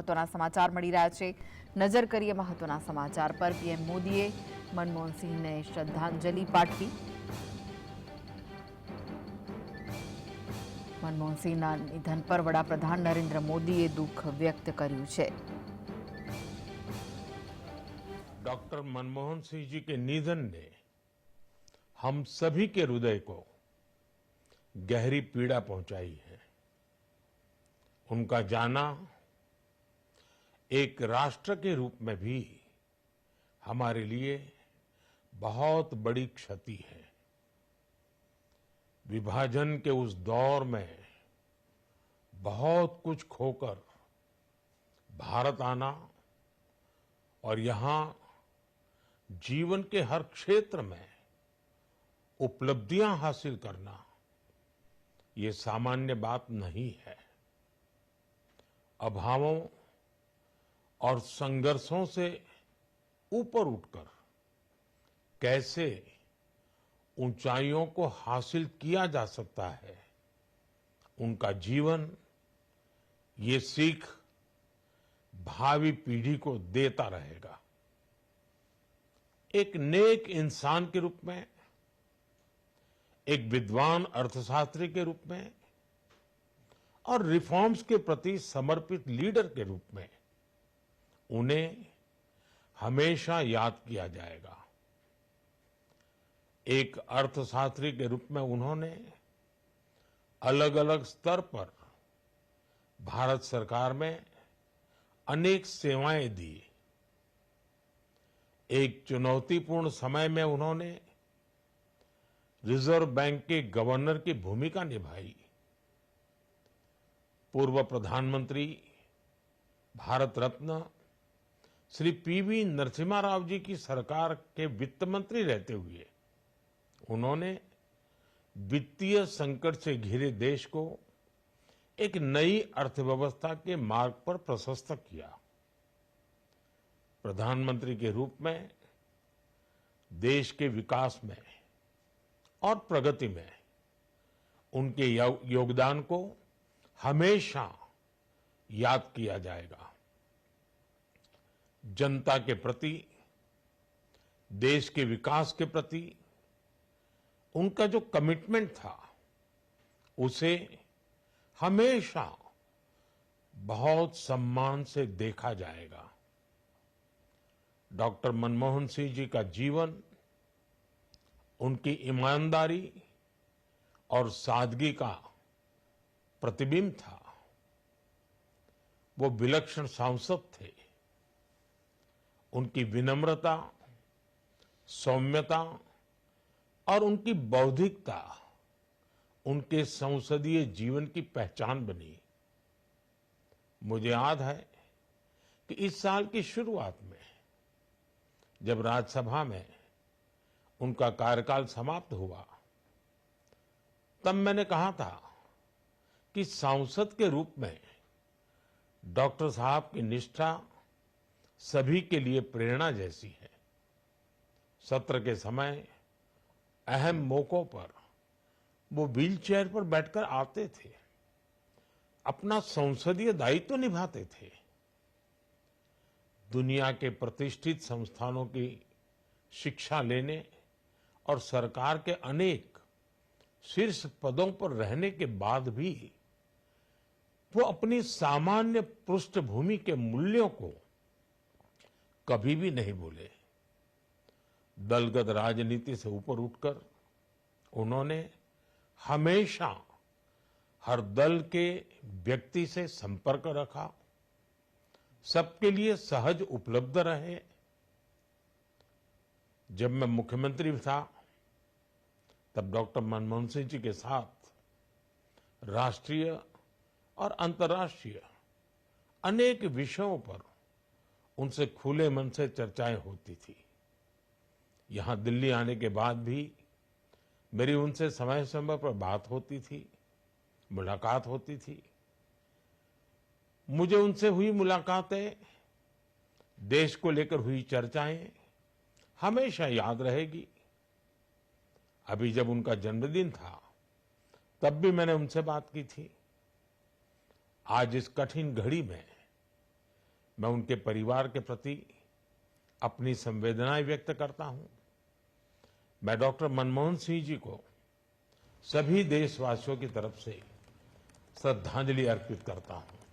મહત્વના સમાચાર મળી રહ્યા છે। નજર કરીએ મહત્વના સમાચાર પર। પીએમ મોદીએ મનમોહન સિંહને શ્રદ્ધાંજલિ પાઠવી। મનમોહન સિંહના નિધન પર વડાપ્રધાન નરેન્દ્ર મોદીએ દુઃખ વ્યક્ત કર્યું છે। डॉक्टर मनमोहन सिंह जी के निधन ने हम सभी के हृदय को गहरी पीड़ा पहुंचाई है। उनका जाना एक राष्ट्र के रूप में भी हमारे लिए बहुत बड़ी क्षति है। विभाजन के उस दौर में बहुत कुछ खोकर भारत आना और यहां जीवन के हर क्षेत्र में उपलब्धियां हासिल करना ये सामान्य बात नहीं है। अभावों और संघर्षों से ऊपर उठकर कैसे ऊंचाइयों को हासिल किया जा सकता है, उनका जीवन ये सीख भावी पीढ़ी को देता रहेगा। एक नेक इंसान के रूप में, एक विद्वान अर्थशास्त्री के रूप में और रिफॉर्म्स के प्रति समर्पित लीडर के रूप में उन्हें हमेशा याद किया जाएगा। एक अर्थशास्त्री के रूप में उन्होंने अलग अलग स्तर पर भारत सरकार में अनेक सेवाएं दी। एक चुनौतीपूर्ण समय में उन्होंने रिजर्व बैंक के गवर्नर की भूमिका निभाई। पूर्व प्रधानमंत्री भारत रत्न श्री पीवी नरसिम्हा राव जी की सरकार के वित्त मंत्री रहते हुए उन्होंने वित्तीय संकट से घिरे देश को एक नई अर्थव्यवस्था के मार्ग पर प्रशस्त किया। प्रधानमंत्री के रूप में देश के विकास में और प्रगति में उनके योगदान को हमेशा याद किया जाएगा। जनता के प्रति, देश के विकास के प्रति उनका जो कमिटमेंट था उसे हमेशा बहुत सम्मान से देखा जाएगा। डॉक्टर मनमोहन सिंह जी का जीवन उनकी ईमानदारी और सादगी का प्रतिबिंब था। वो विलक्षण सांसद थे। उनकी विनम्रता, सौम्यता और उनकी बौद्धिकता उनके संसदीय जीवन की पहचान बनी। मुझे याद है कि इस साल की शुरुआत में जब राज्यसभा में उनका कार्यकाल समाप्त हुआ तब मैंने कहा था कि सांसद के रूप में डॉक्टर साहब की निष्ठा सभी के लिए प्रेरणा जैसी है। सत्र के समय अहम मौकों पर वो व्हीलचेयर पर बैठकर आते थे, अपना संसदीय दायित्व निभाते थे। दुनिया के प्रतिष्ठित संस्थानों की शिक्षा लेने और सरकार के अनेक शीर्ष पदों पर रहने के बाद भी वो अपनी सामान्य पृष्ठभूमि के मूल्यों को कभी भी नहीं भूले। दलगत राजनीति से ऊपर उठकर उन्होंने हमेशा हर दल के व्यक्ति से संपर्क रखा, सबके लिए सहज उपलब्ध रहे। जब मैं मुख्यमंत्री था तब डॉक्टर मनमोहन सिंह जी के साथ राष्ट्रीय और अंतर्राष्ट्रीय अनेक विषयों पर उनसे खुले मन से चर्चाएं होती थी। यहां दिल्ली आने के बाद भी मेरी उनसे समय समय पर बात होती थी, मुलाकात होती थी। मुझे उनसे हुई मुलाकातें, देश को लेकर हुई चर्चाएं हमेशा याद रहेगी। अभी जब उनका जन्मदिन था तब भी मैंने उनसे बात की थी। आज इस कठिन घड़ी में मैं उनके परिवार के प्रति अपनी संवेदनाएं व्यक्त करता हूं। मैं डॉक्टर मनमोहन सिंह जी को सभी देशवासियों की तरफ से श्रद्धांजलि अर्पित करता हूं।